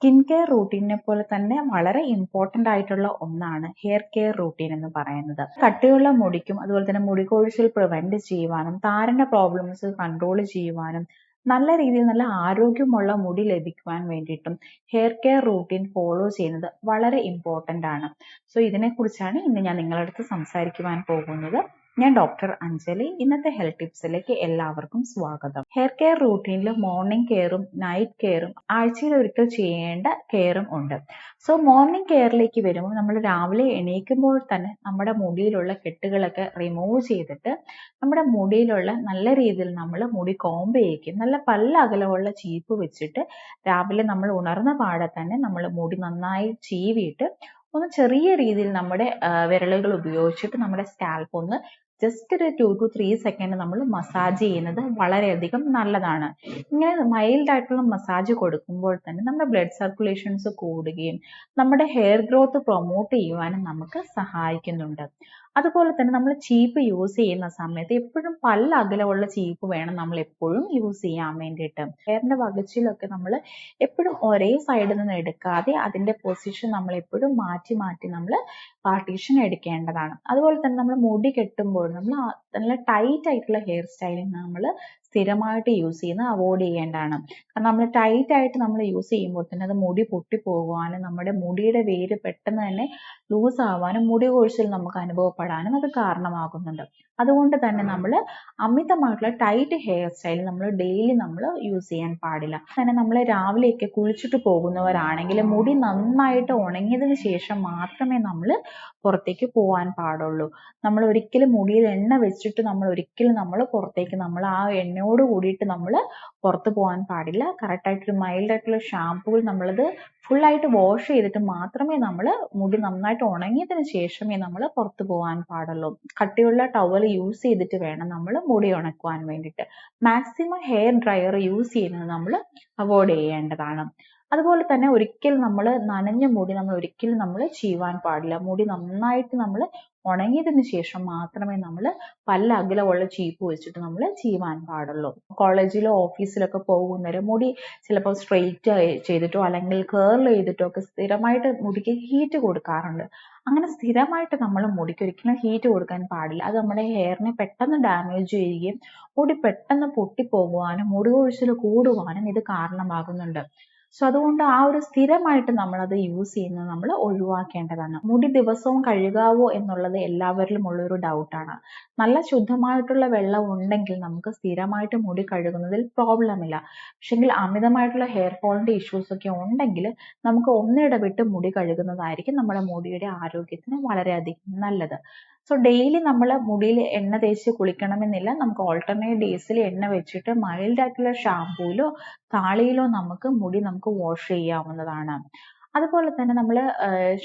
Skin care റൂട്ടീനെ പോലെ തന്നെ വളരെ ഇമ്പോർട്ടൻ്റ് ആയിട്ടുള്ള ഒന്നാണ് ഹെയർ കെയർ റൂട്ടീൻ എന്ന് പറയുന്നത്. കട്ടിയുള്ള മുടിക്കും അതുപോലെ തന്നെ മുടി കൊഴിച്ചിൽ പ്രിവെന്റ് ചെയ്യുവാനും താരന്റെ പ്രോബ്ലംസ് കൺട്രോൾ ചെയ്യുവാനും നല്ല രീതിയിൽ നല്ല ആരോഗ്യമുള്ള മുടി ലഭിക്കുവാൻ വേണ്ടിയിട്ടും ഹെയർ കെയർ റൂട്ടീൻ ഫോളോ ചെയ്യുന്നത് വളരെ ഇമ്പോർട്ടൻ്റ് ആണ്. സോ ഇതിനെക്കുറിച്ചാണ് ഇന്ന് ഞാൻ നിങ്ങളുടെ അടുത്ത് സംസാരിക്കുവാൻ പോകുന്നത്. ഞാൻ ഡോക്ടർ അഞ്ജലി. ഇന്നത്തെ ഹെൽത്ത് ടിപ്സിലേക്ക് എല്ലാവർക്കും സ്വാഗതം. ഹെയർ കെയർ റൂട്ടീനിൽ മോർണിംഗ് കെയറും നൈറ്റ് കെയറും ആഴ്ചയിൽ ഒരിക്കൽ ചെയ്യേണ്ട കെയറും ഉണ്ട്. സോ മോർണിംഗ് കെയറിലേക്ക് വരുമ്പോൾ നമ്മൾ രാവിലെ എണീക്കുമ്പോൾ തന്നെ നമ്മുടെ മുടിയിലുള്ള കെട്ടുകളൊക്കെ റിമൂവ് ചെയ്തിട്ട് നമ്മുടെ മുടിയിലുള്ള നല്ല രീതിയിൽ നമ്മൾ മുടി കോംബ് ചെയ്യിക്കും. നല്ല പല്ല അകലമുള്ള ചീപ്പ് വെച്ചിട്ട് രാവിലെ നമ്മൾ ഉണർന്ന പാടെ തന്നെ നമ്മൾ മുടി നന്നായി ചീവിയിട്ട് ഒന്ന് ചെറിയ രീതിയിൽ നമ്മുടെ വിരലുകൾ ഉപയോഗിച്ചിട്ട് നമ്മുടെ സ്കാൽപ്പ് ഒന്ന് ജസ്റ്റ് ഒരു 2 to 3 സെക്കൻഡ് നമ്മൾ മസാജ് ചെയ്യുന്നത് വളരെയധികം നല്ലതാണ്. ഇങ്ങനെ മൈൽഡ് ആയിട്ടുള്ള മസാജ് കൊടുക്കുമ്പോൾ തന്നെ നമ്മുടെ ബ്ലഡ് സർക്കുലേഷൻസ് കൂടുകയും നമ്മുടെ ഹെയർ ഗ്രോത്ത് പ്രൊമോട്ട് ചെയ്യുവാനും നമുക്ക് സഹായിക്കുന്നുണ്ട്. അതുപോലെ തന്നെ നമ്മൾ ചീപ്പ് യൂസ് ചെയ്യുന്ന സമയത്ത് എപ്പോഴും പല്ല അകലമുള്ള ചീപ്പ് വേണം നമ്മൾ എപ്പോഴും യൂസ് ചെയ്യാൻ വേണ്ടിയിട്ട്. ഹെയറിന്റെ വകച്ചിലൊക്കെ നമ്മൾ എപ്പോഴും ഒരേ സൈഡിൽ നിന്ന് എടുക്കാതെ അതിന്റെ പൊസിഷൻ നമ്മൾ എപ്പോഴും മാറ്റി മാറ്റി നമ്മൾ പാർട്ടീഷൻ എടുക്കേണ്ടതാണ്. അതുപോലെ തന്നെ നമ്മൾ മുടി കെട്ടുമ്പോൾ നമ്മൾ നല്ല ടൈറ്റ് ആയിട്ടുള്ള ഹെയർ സ്റ്റൈലിംഗ് നമ്മൾ സ്ഥിരമായിട്ട് യൂസ് ചെയ്യുന്നത് അവോയ്ഡ് ചെയ്യേണ്ടതാണ്. കാരണം നമ്മൾ ടൈറ്റ് ആയിട്ട് നമ്മൾ യൂസ് ചെയ്യുമ്പോൾ തന്നെ അത് മുടി പൊട്ടിപ്പോകുവാനും നമ്മുടെ മുടിയുടെ വേര് പെട്ടെന്ന് തന്നെ ലൂസ് ആവാനും മുടി കൊഴിച്ചിൽ നമുക്ക് അനുഭവപ്പെടാനും അത് കാരണമാകുന്നുണ്ട്. അതുകൊണ്ട് തന്നെ നമ്മൾ അമിതമായിട്ടുള്ള ടൈറ്റ് ഹെയർ സ്റ്റൈൽ നമ്മൾ ഡെയിലി നമ്മൾ യൂസ് ചെയ്യാൻ പാടില്ല. തന്നെ നമ്മൾ രാവിലെയൊക്കെ കുളിച്ചിട്ട് പോകുന്നവരാണെങ്കിൽ മുടി നന്നായിട്ട് ഉണങ്ങിയതിന് ശേഷം മാത്രമേ നമ്മൾ പുറത്തേക്ക് പോകാൻ പാടുള്ളൂ. നമ്മൾ ഒരിക്കലും മുടിയിൽ എണ്ണ വെച്ചിട്ട് നമ്മൾ ഒരിക്കലും നമ്മൾ പുറത്തേക്ക് നമ്മൾ ആ എണ്ണയോട് കൂടിയിട്ട് നമ്മൾ പുറത്ത് പോകാൻ പാടില്ല. കറക്റ്റ് ആയിട്ടൊരു മൈൽഡ് ആയിട്ടുള്ള ഷാമ്പൂവിൽ നമ്മളത് ഫുള്ളായിട്ട് വാഷ് ചെയ്തിട്ട് മാത്രമേ നമ്മൾ മുടി നന്നായിട്ട് ഉണങ്ങിയതിന് ശേഷമേ നമ്മൾ പുറത്ത് പോകാൻ പാടുള്ളൂ. കട്ടിയുള്ള ടവൽ യൂസ് ചെയ്തിട്ട് വേണം നമ്മൾ മുടി ഉണക്കുവാൻ വേണ്ടിയിട്ട്. മാക്സിമം ഹെയർ ഡ്രയർ യൂസ് ചെയ്യുന്നത് നമ്മൾ അവോയ്ഡ് ചെയ്യേണ്ടതാണ്. അതുപോലെ തന്നെ ഒരിക്കലും നമ്മൾ നനഞ്ഞ മുടി നമ്മൾ ഒരിക്കലും നമ്മൾ ചീവാൻ പാടില്ല. മുടി നന്നായിട്ട് നമ്മൾ ഉണങ്ങിയതിന് ശേഷം മാത്രമേ നമ്മൾ പല്ല അകലമുള്ള ചീപ്പ് വെച്ചിട്ട് നമ്മൾ ചീവാൻ പാടുള്ളൂ. കോളേജിലോ ഓഫീസിലൊക്കെ പോകുന്നവര് മുടി ചിലപ്പോൾ സ്ട്രെയിറ്റ് ചെയ്തിട്ടോ അല്ലെങ്കിൽ കേർൾ ചെയ്തിട്ടോ ഒക്കെ സ്ഥിരമായിട്ട് മുടിക്ക് ഹീറ്റ് കൊടുക്കാറുണ്ട്. അങ്ങനെ സ്ഥിരമായിട്ട് നമ്മൾ മുടിക്ക് ഒരിക്കലും ഹീറ്റ് കൊടുക്കാൻ പാടില്ല. അത് നമ്മുടെ ഹെയറിനെ പെട്ടെന്ന് ഡാമേജ് ചെയ്യുകയും മുടി പെട്ടെന്ന് പൊട്ടിപ്പോകുവാനും മുടി കൊഴിച്ചിൽ കൂടുവാനും ഇത് കാരണമാകുന്നുണ്ട്. സോ അതുകൊണ്ട് ആ ഒരു സ്ഥിരമായിട്ട് നമ്മൾ അത് യൂസ് ചെയ്യുന്നത് നമ്മൾ ഒഴിവാക്കേണ്ടതാണ്. മുടി ദിവസവും കഴുകാവോ എന്നുള്ളത് എല്ലാവരിലും ഉള്ളൊരു ഡൗട്ടാണ്. നല്ല ശുദ്ധമായിട്ടുള്ള വെള്ളം ഉണ്ടെങ്കിൽ നമുക്ക് സ്ഥിരമായിട്ട് മുടി കഴുകുന്നതിൽ പ്രോബ്ലം ഇല്ല. പക്ഷെങ്കിൽ അമിതമായിട്ടുള്ള ഹെയർ ഫോളിന്റെ ഇഷ്യൂസ് ഒക്കെ ഉണ്ടെങ്കിൽ നമുക്ക് ഒന്നിടവിട്ട് മുടി കഴുകുന്നതായിരിക്കും നമ്മുടെ മുടിയുടെ ആരോഗ്യത്തിന് വളരെയധികം നല്ലത്. സോ ഡെയിലി നമ്മൾ മുടിയിൽ എണ്ണ തേച്ച് കുളിക്കണമെന്നില്ല. നമുക്ക് ഓൾട്ടർനേറ്റ് ഡേയ്സിൽ എണ്ണ വെച്ചിട്ട് മൈൽഡ് ആയിട്ടുള്ള ഷാമ്പൂയിലോ താളിയിലോ നമുക്ക് മുടി നമുക്ക് വാഷ് ചെയ്യാവുന്നതാണ്. അതുപോലെ തന്നെ നമ്മൾ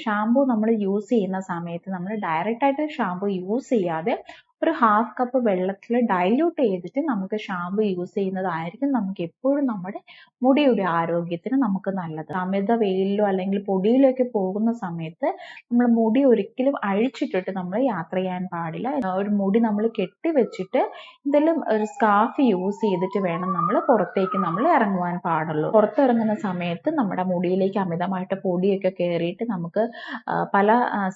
ഷാമ്പൂ നമ്മൾ യൂസ് ചെയ്യുന്ന സമയത്ത് നമ്മൾ ഡയറക്റ്റ് ആയിട്ട് ഷാമ്പൂ യൂസ് ചെയ്യാതെ ഒരു 1/2 കപ്പ് വെള്ളത്തിൽ ഡൈല്യൂട്ട് ചെയ്തിട്ട് നമുക്ക് ഷാമ്പു യൂസ് ചെയ്യുന്നതായിരിക്കും നമുക്ക് എപ്പോഴും നമ്മുടെ മുടിയുടെ ആരോഗ്യത്തിന് നമുക്ക് നല്ലത്. അമിത വെയിലിലോ അല്ലെങ്കിൽ പൊടിയിലോ ഒക്കെ പോകുന്ന സമയത്ത് നമ്മൾ മുടി ഒരിക്കലും അഴിച്ചിട്ടിട്ട് നമ്മൾ യാത്ര ചെയ്യാൻ പാടില്ല. ഒരു മുടി നമ്മൾ കെട്ടി വെച്ചിട്ട് എന്തെങ്കിലും ഒരു സ്കാർഫ് യൂസ് ചെയ്തിട്ട് വേണം നമ്മൾ പുറത്തേക്ക് നമ്മൾ ഇറങ്ങുവാൻ പാടുള്ളൂ. പുറത്തിറങ്ങുന്ന സമയത്ത് നമ്മുടെ മുടിയിലേക്ക് അമിതമായിട്ട് പൊടിയൊക്കെ കയറിയിട്ട് നമുക്ക് പല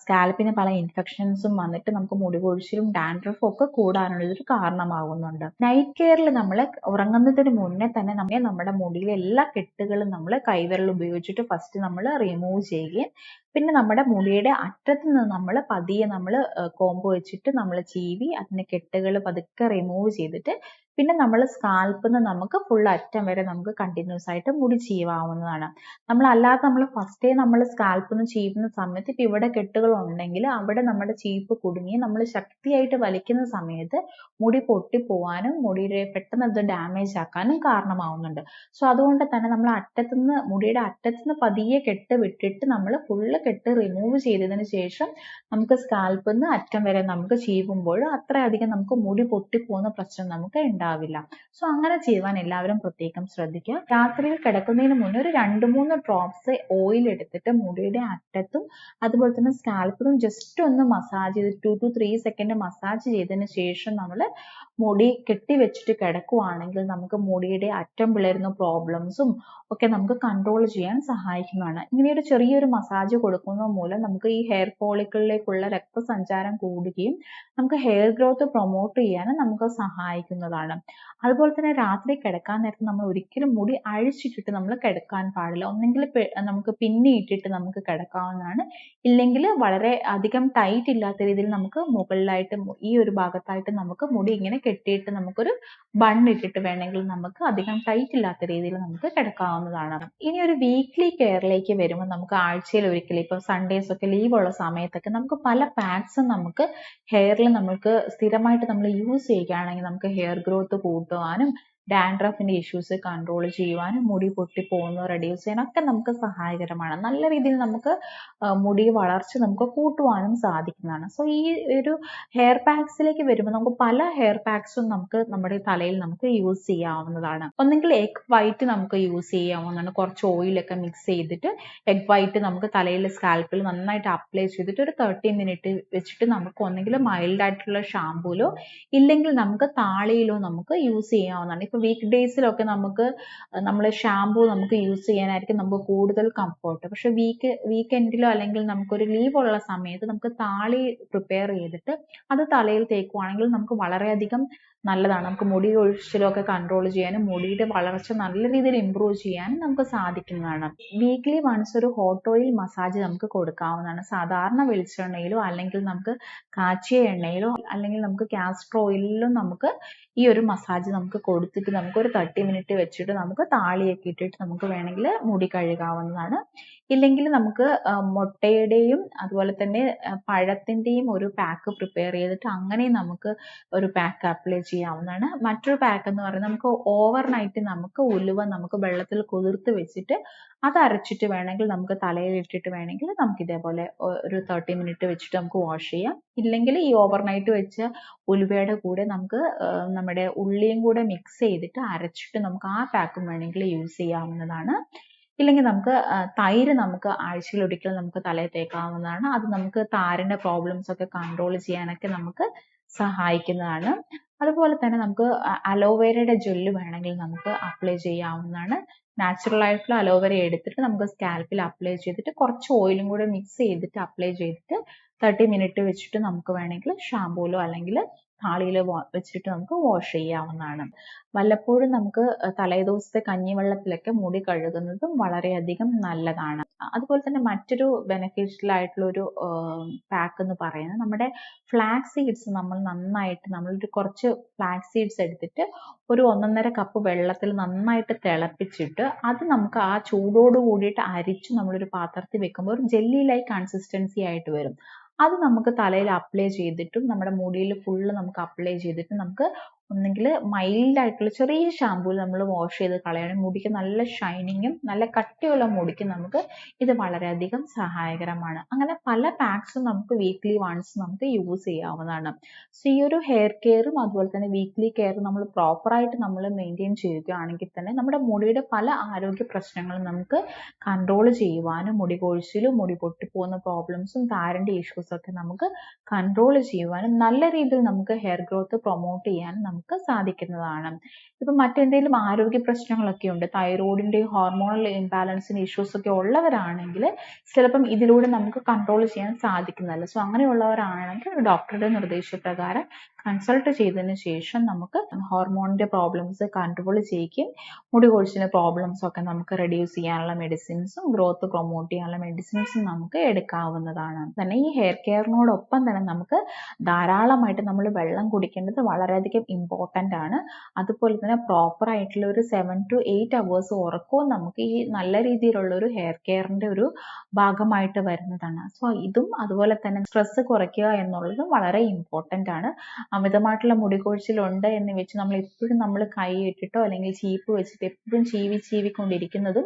സ്കാൽപ്പിന് പല ഇൻഫെക്ഷൻസും വന്നിട്ട് നമുക്ക് മുടി കൊഴിച്ചിലും ഡാൻഡ്രഫും ഒക്കെ കൂടാനുള്ള ഒരു കാരണമാകുന്നുണ്ട്. നൈറ്റ് കെയറിൽ നമ്മൾ ഉറങ്ങുന്നതിന് മുന്നേ തന്നെ നമ്മുടെ മുടിയിലെ എല്ലാ കെട്ടുകളും നമ്മൾ കൈവിരൽ ഉപയോഗിച്ചിട്ട് ഫസ്റ്റ് നമ്മൾ റിമൂവ് ചെയ്യുകയും പിന്നെ നമ്മുടെ മുടിയുടെ അറ്റത്ത് നിന്ന് നമ്മൾ പതിയെ നമ്മൾ കോമ്പ് വെച്ചിട്ട് നമ്മൾ ചീവി അതിന്റെ കെട്ടുകൾ പതുക്കെ റിമൂവ് ചെയ്തിട്ട് പിന്നെ നമ്മൾ സ്കാൽപ്പിൽ നിന്ന് നമുക്ക് ഫുൾ അറ്റം വരെ നമുക്ക് കണ്ടിന്യൂസ് ആയിട്ട് മുടി ചീവാവുന്നതാണ്. അല്ലാതെ നമ്മൾ ഫസ്റ്റേ നമ്മൾ സ്കാൽപ്പിൽ നിന്ന് ചീവുന്ന സമയത്ത് ഇപ്പം ഇവിടെ കെട്ടുകൾ ഉണ്ടെങ്കിൽ അവിടെ നമ്മുടെ ചീപ്പ് കുടുങ്ങി നമ്മൾ ശക്തിയായിട്ട് വലിക്കുന്ന സമയത്ത് മുടി പൊട്ടിപ്പോവാനും മുടിയുടെ പെട്ടെന്ന് അത് ഡാമേജ് ആക്കാനും കാരണമാവുന്നുണ്ട്. സോ അതുകൊണ്ട് തന്നെ നമ്മൾ മുടിയുടെ അറ്റത്തുനിന്ന് പതിയെ കെട്ട് വിട്ടിട്ട് നമ്മൾ ഫുള്ള് കെട്ട് റിമൂവ് ചെയ്തതിന് ശേഷം നമുക്ക് സ്കാൽപ്പിൽ നിന്ന് അറ്റം വരെ നമുക്ക് ചീവുമ്പോൾ അത്രയധികം നമുക്ക് മുടി പൊട്ടിപ്പോകുന്ന പ്രശ്നം നമുക്ക് ഉണ്ടാവില്ല. സോ അങ്ങനെ ചെയ്യുവാൻ എല്ലാവരും പ്രത്യേകം ശ്രദ്ധിക്കുക. രാത്രിയിൽ കിടക്കുന്നതിന് മുന്നേ ഒരു 2-3 ഡ്രോപ്സ് ഓയിൽ എടുത്തിട്ട് മുടിയുടെ അറ്റത്തും അതുപോലെ തന്നെ സ്കാൽപ്പിലും ജസ്റ്റ് ഒന്ന് മസാജ് ചെയ്ത് 2 to 3 സെക്കൻഡ് മസാജ് ചെയ്തതിന് ശേഷം നമ്മൾ മുടി കെട്ടിവെച്ചിട്ട് കിടക്കുവാണെങ്കിൽ നമുക്ക് മുടിയുടെ അറ്റം പിളരുന്ന പ്രോബ്ലംസും ഒക്കെ നമുക്ക് കൺട്രോൾ ചെയ്യാൻ സഹായിക്കുന്നതാണ്. ഇങ്ങനെ ഒരു ചെറിയൊരു മസാജ് കൊടുക്കുന്നത് മൂലം നമുക്ക് ഈ ഹെയർ ഫോളിക്കിളിലേക്കുള്ള രക്തസഞ്ചാരം കൂടുകയും നമുക്ക് ഹെയർ ഗ്രോത്ത് പ്രൊമോട്ട് ചെയ്യാനും നമുക്ക് സഹായിക്കുന്നതാണ്. അതുപോലെ തന്നെ രാത്രി കിടക്കാൻ നേരത്ത് നമ്മൾ ഒരിക്കലും മുടി അഴിച്ചിട്ടിട്ട് നമ്മൾ കിടക്കാൻ പാടില്ല. ഒന്നെങ്കിൽ നമുക്ക് പിന്നിയിട്ടിട്ട് നമുക്ക് കിടക്കാവുന്നതാണ്, ഇല്ലെങ്കിൽ വളരെ അധികം ടൈറ്റ് ഇല്ലാത്ത രീതിയിൽ നമുക്ക് മുകളിലായിട്ട് ഈ ഒരു ഭാഗത്തായിട്ട് നമുക്ക് മുടി ഇങ്ങനെ കെട്ടിയിട്ട് നമുക്കൊരു ബൺ ഇട്ടിട്ട് വേണമെങ്കിൽ നമുക്ക് അധികം ടൈറ്റ് ഇല്ലാത്ത രീതിയിൽ നമുക്ക് കിടക്കാവുന്നതാണ്. ഇനി ഒരു വീക്ക്ലി കെയറിലേക്ക് വരുമ്പോൾ നമുക്ക് ആഴ്ചയിൽ ഒരിക്കൽ, ഇപ്പൊ സൺഡേസ് ഒക്കെ ലീവ് ഉള്ള സമയത്തൊക്കെ നമുക്ക് പല പാക്സും നമുക്ക് ഹെയറിൽ നമുക്ക് സ്ഥിരമായിട്ട് നമ്മൾ യൂസ് ചെയ്യുകയാണെങ്കിൽ നമുക്ക് ഹെയർ ഗ്രോത്ത് കൂട്ടുവാനും ഡാൻഡ്രഫിന്റെ ഇഷ്യൂസ് കൺട്രോൾ ചെയ്യുവാനും മുടി പൊട്ടിപ്പോകുന്നത് റെഡ്യൂസ് ചെയ്യാനൊക്കെ നമുക്ക് സഹായകരമാണ്. നല്ല രീതിയിൽ നമുക്ക് മുടി വളർച്ച നമുക്ക് കൂട്ടുവാനും സാധിക്കുന്നതാണ്. സോ ഈ ഒരു ഹെയർ പാക്സിലേക്ക് വരുമ്പോൾ നമുക്ക് പല ഹെയർ പാക്സും നമുക്ക് നമ്മുടെ തലയിൽ നമുക്ക് യൂസ് ചെയ്യാവുന്നതാണ്. ഒന്നെങ്കിൽ എഗ് വൈറ്റ് നമുക്ക് യൂസ് ചെയ്യാവുന്നതാണ്. കുറച്ച് ഓയിലൊക്കെ മിക്സ് ചെയ്തിട്ട് എഗ് വൈറ്റ് നമുക്ക് തലയിൽ സ്കാൽപ്പിൽ നന്നായിട്ട് അപ്ലൈ ചെയ്തിട്ട് ഒരു 30 മിനിറ്റ് വെച്ചിട്ട് നമുക്ക് ഒന്നെങ്കിൽ മൈൽഡ് ആയിട്ടുള്ള ഷാമ്പൂലോ ഇല്ലെങ്കിൽ നമുക്ക് താളിയിലോ നമുക്ക് യൂസ് ചെയ്യാവുന്നതാണ്. ഇപ്പൊ വീക്ക് ഡേയ്സിലൊക്കെ നമുക്ക് നമ്മൾ ഷാമ്പൂ നമുക്ക് യൂസ് ചെയ്യാനായിരിക്കും നമുക്ക് കൂടുതൽ കംഫർട്ട്. പക്ഷെ വീക്കെൻഡിലോ അല്ലെങ്കിൽ നമുക്കൊരു ലീവ് ഉള്ള സമയത്ത് നമുക്ക് താളി പ്രിപ്പയർ ചെയ്തിട്ട് അത് തലയിൽ തേക്കുവാണെങ്കിൽ നമുക്ക് വളരെയധികം നല്ലതാണ്. നമുക്ക് മുടി കൊഴിച്ചിലൊക്കെ കൺട്രോൾ ചെയ്യാനും മുടിയുടെ വളർച്ച നല്ല രീതിയിൽ ഇംപ്രൂവ് ചെയ്യാനും നമുക്ക് സാധിക്കുന്നതാണ്. വീക്ക്ലി വൺസ് ഒരു ഹോട്ട് ഓയിൽ മസാജ് നമുക്ക് കൊടുക്കാവുന്നതാണ്. സാധാരണ വെളിച്ചെണ്ണയിലോ അല്ലെങ്കിൽ നമുക്ക് കാച്ചിയ എണ്ണയിലോ അല്ലെങ്കിൽ നമുക്ക് കാസ്റ്റർ ഓയിലിലോ നമുക്ക് ഈ ഒരു മസാജ് നമുക്ക് കൊടുത്തിട്ട് നമുക്ക് ഒരു 30 മിനിറ്റ് വെച്ചിട്ട് നമുക്ക് താളിയൊക്കെ ഇട്ടിട്ട് നമുക്ക് വേണമെങ്കിൽ മുടി കഴുകാവുന്നതാണ്. ഇല്ലെങ്കിൽ നമുക്ക് മുട്ടയുടെയും അതുപോലെ തന്നെ പഴത്തിന്റെയും ഒരു പാക്ക് പ്രിപ്പയർ ചെയ്തിട്ട് അങ്ങനെ നമുക്ക് ഒരു പാക്ക് അപ്ലൈ ചെയ്യാവുന്നതാണ്. മറ്റൊരു പാക്ക് എന്ന് പറയുന്നത് നമുക്ക് ഓവർനൈറ്റ് നമുക്ക് ഉലുവ നമുക്ക് വെള്ളത്തിൽ കുതിർത്ത് വെച്ചിട്ട് അത് അരച്ചിട്ട് വേണമെങ്കിൽ നമുക്ക് തലയിൽ ഇട്ടിട്ട് വേണമെങ്കിൽ നമുക്ക് ഇതേപോലെ ഒരു 30 മിനിറ്റ് വെച്ചിട്ട് നമുക്ക് വാഷ് ചെയ്യാം. ഇല്ലെങ്കിൽ ഈ ഓവർനൈറ്റ് വെച്ച ഉലുവയുടെ കൂടെ നമുക്ക് നമ്മുടെ ഉള്ളിയും കൂടെ മിക്സ് ചെയ്തിട്ട് അരച്ചിട്ട് നമുക്ക് ആ പാക്കും വേണമെങ്കിൽ യൂസ് ചെയ്യാവുന്നതാണ്. ഇല്ലെങ്കിൽ നമുക്ക് തൈര് നമുക്ക് ആഴ്ചയിൽ ഒരിക്കൽ നമുക്ക് തലയിൽ തേക്കാവുന്നതാണ്. അത് നമുക്ക് താരന്റെ പ്രോബ്ലംസ് ഒക്കെ കൺട്രോൾ ചെയ്യാനൊക്കെ നമുക്ക് സഹായിക്കുന്നതാണ്. അതുപോലെ തന്നെ നമുക്ക് അലോവേരയുടെ ജെല്ല് വേണമെങ്കിൽ നമുക്ക് അപ്ലൈ ചെയ്യാവുന്നതാണ്. നാച്ചുറൽ ആയിട്ടുള്ള അലോവേര എടുത്തിട്ട് നമുക്ക് സ്കാൽപ്പിൽ അപ്ലൈ ചെയ്തിട്ട് കുറച്ച് ഓയിലും കൂടെ മിക്സ് ചെയ്തിട്ട് അപ്ലൈ ചെയ്തിട്ട് 30 മിനിറ്റ് വെച്ചിട്ട് നമുക്ക് വേണമെങ്കിൽ ഷാമ്പൂലോ അല്ലെങ്കിൽ താളിയിലോ വെച്ചിട്ട് നമുക്ക് വാഷ് ചെയ്യാവുന്നതാണ്. വല്ലപ്പോഴും നമുക്ക് തലേദിവസത്തെ കഞ്ഞിവെള്ളത്തിലൊക്കെ മുടി കഴുകുന്നതും വളരെയധികം നല്ലതാണ്. അതുപോലെ തന്നെ മറ്റൊരു ബെനിഫിഷ്യൽ ആയിട്ടുള്ള ഒരു പാക്ക് എന്ന് പറയുന്നത് നമ്മുടെ ഫ്ലാക്സ് സീഡ്സ് നമ്മൾ നന്നായിട്ട് നമ്മളൊരു കുറച്ച് ഫ്ലാക്സ് സീഡ്സ് എടുത്തിട്ട് ഒരു 1.5 കപ്പ് വെള്ളത്തിൽ നന്നായിട്ട് തിളപ്പിച്ചിട്ട് അത് നമുക്ക് ആ ചൂടോട് കൂടിയിട്ട് അരിച്ച് നമ്മളൊരു പാത്രത്തിൽ വെക്കുമ്പോൾ ഒരു ജെല്ലി ലൈക്ക് കൺസിസ്റ്റൻസി ആയിട്ട് വരും. അത് നമുക്ക് തലയിൽ അപ്ലൈ ചെയ്തിട്ടും നമ്മുടെ മുടിയിൽ ഫുള്ള് നമുക്ക് അപ്ലൈ ചെയ്തിട്ട് നമുക്ക് ഒന്നെങ്കിൽ മൈൽഡ് ആയിട്ടുള്ള ചെറിയ ഷാമ്പൂയിൽ നമ്മൾ വാഷ് ചെയ്ത് കളയണം. മുടിക്ക് നല്ല ഷൈനിങ്ങും നല്ല കട്ടിയുള്ള മുടിക്ക് നമുക്ക് ഇത് വളരെയധികം സഹായകരമാണ്. അങ്ങനെ പല പാക്സും നമുക്ക് വീക്ക്ലി വൺസ് നമുക്ക് യൂസ് ചെയ്യാവുന്നതാണ്. സോ ഈ ഒരു ഹെയർ കെയറും അതുപോലെ തന്നെ വീക്ക്ലി കെയറും നമ്മൾ പ്രോപ്പറായിട്ട് നമ്മൾ മെയിൻറ്റെയിൻ ചെയ്യുകയാണെങ്കിൽ തന്നെ നമ്മുടെ മുടിയുടെ പല ആരോഗ്യ പ്രശ്നങ്ങളും നമുക്ക് കൺട്രോൾ ചെയ്യുവാനും മുടി കൊഴിച്ചിലും മുടി പൊട്ടിപ്പോകുന്ന പ്രോബ്ലംസും താരന്റെ ഇഷ്യൂസും ഒക്കെ നമുക്ക് കൺട്രോൾ ചെയ്യുവാനും നല്ല രീതിയിൽ നമുക്ക് ഹെയർ ഗ്രോത്ത് പ്രൊമോട്ട് ചെയ്യാനും നമുക്ക് സാധിക്കുന്നതാണ്. ഇപ്പൊ മറ്റെന്തെങ്കിലും ആരോഗ്യ പ്രശ്നങ്ങളൊക്കെ ഉണ്ട്, തൈറോയിഡിന്റെ ഹോർമോണൽ ഇംബാലൻസിന് ഇഷ്യൂസ് ഒക്കെ ഉള്ളവരാണെങ്കിൽ ചിലപ്പം ഇതിലൂടെ നമുക്ക് കൺട്രോൾ ചെയ്യാൻ സാധിക്കുന്നതല്ല. സോ അങ്ങനെയുള്ളവരാണെങ്കിൽ ഡോക്ടറുടെ നിർദ്ദേശപ്രകാരം കൺസൾട്ട് ചെയ്തതിന് ശേഷം നമുക്ക് ഹോർമോണിന്റെ പ്രോബ്ലംസ് കൺട്രോൾ ചെയ്യുകയും മുടി കൊഴിച്ചിലിന്റെ പ്രോബ്ലംസ് ഒക്കെ നമുക്ക് റെഡ്യൂസ് ചെയ്യാനുള്ള മെഡിസിൻസും ഗ്രോത്ത് പ്രൊമോട്ട് ചെയ്യാനുള്ള മെഡിസിൻസും നമുക്ക് എടുക്കാവുന്നതാണ്. തന്നെ ഈ ഹെയർ കെയറിനോടൊപ്പം തന്നെ നമുക്ക് ധാരാളമായിട്ട് നമ്മൾ വെള്ളം കുടിക്കേണ്ടത് വളരെയധികം ഇമ്പോർട്ടൻ്റ് ആണ്. അതുപോലെ തന്നെ പ്രോപ്പർ ആയിട്ടുള്ള ഒരു 7 to 8 hours ഉറക്കവും നമുക്ക് ഈ നല്ല രീതിയിലുള്ള ഒരു ഹെയർ കെയറിന്റെ ഒരു ഭാഗമായിട്ട് വരുന്നതാണ്. സോ ഇതും അതുപോലെ തന്നെ സ്ട്രെസ് കുറയ്ക്കുക എന്നുള്ളതും വളരെ ഇമ്പോർട്ടൻ്റ് ആണ്. അമിതമായിട്ടുള്ള മുടി കൊഴിച്ചിലുണ്ട് എന്ന് വെച്ച് നമ്മൾ എപ്പോഴും നമ്മൾ കൈ ഇട്ടിട്ടോ അല്ലെങ്കിൽ ചീപ്പ് വെച്ചിട്ട് എപ്പോഴും ചീവിക്കൊണ്ടിരിക്കുന്നതും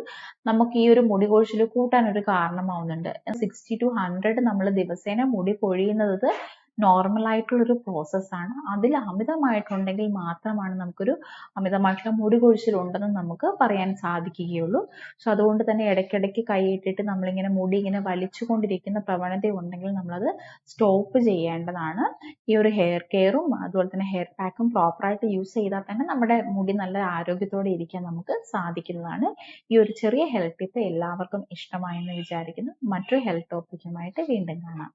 നമുക്ക് ഈ ഒരു മുടി കൊഴിച്ചിൽ കൂട്ടാൻ ഒരു കാരണമാവുന്നുണ്ട്. 60 to 100 നമ്മൾ ദിവസേന മുടി പൊഴിയുന്നത് നോർമൽ ആയിട്ടുള്ളൊരു പ്രോസസ്സാണ്. അതിൽ അമിതമായിട്ടുണ്ടെങ്കിൽ മാത്രമാണ് നമുക്കൊരു അമിതമായിട്ടുള്ള മുടി കൊഴിച്ചിൽ ഉണ്ടെന്ന് നമുക്ക് പറയാൻ സാധിക്കുകയുള്ളൂ. സോ അതുകൊണ്ട് തന്നെ ഇടയ്ക്കിടയ്ക്ക് കൈയിട്ടിട്ട് നമ്മളിങ്ങനെ മുടി ഇങ്ങനെ വലിച്ചുകൊണ്ടിരിക്കുന്ന പ്രവണത ഉണ്ടെങ്കിൽ നമ്മളത് സ്റ്റോപ്പ് ചെയ്യേണ്ടതാണ്. ഈ ഒരു ഹെയർ കെയറും അതുപോലെ തന്നെ ഹെയർ പാക്കും പ്രോപ്പറായിട്ട് യൂസ് ചെയ്താൽ തന്നെ നമ്മുടെ മുടി നല്ല ആരോഗ്യത്തോടെ ഇരിക്കാൻ നമുക്ക് സാധിക്കുന്നതാണ്. ഈ ഒരു ചെറിയ ഹെൽത്ത് ടിപ്പ് എല്ലാവർക്കും ഇഷ്ടമായെന്ന് വിചാരിക്കുന്നു. മറ്റൊരു ഹെൽത്ത് ടോപ്പിക്കുമായിട്ട് വീണ്ടും കാണാം.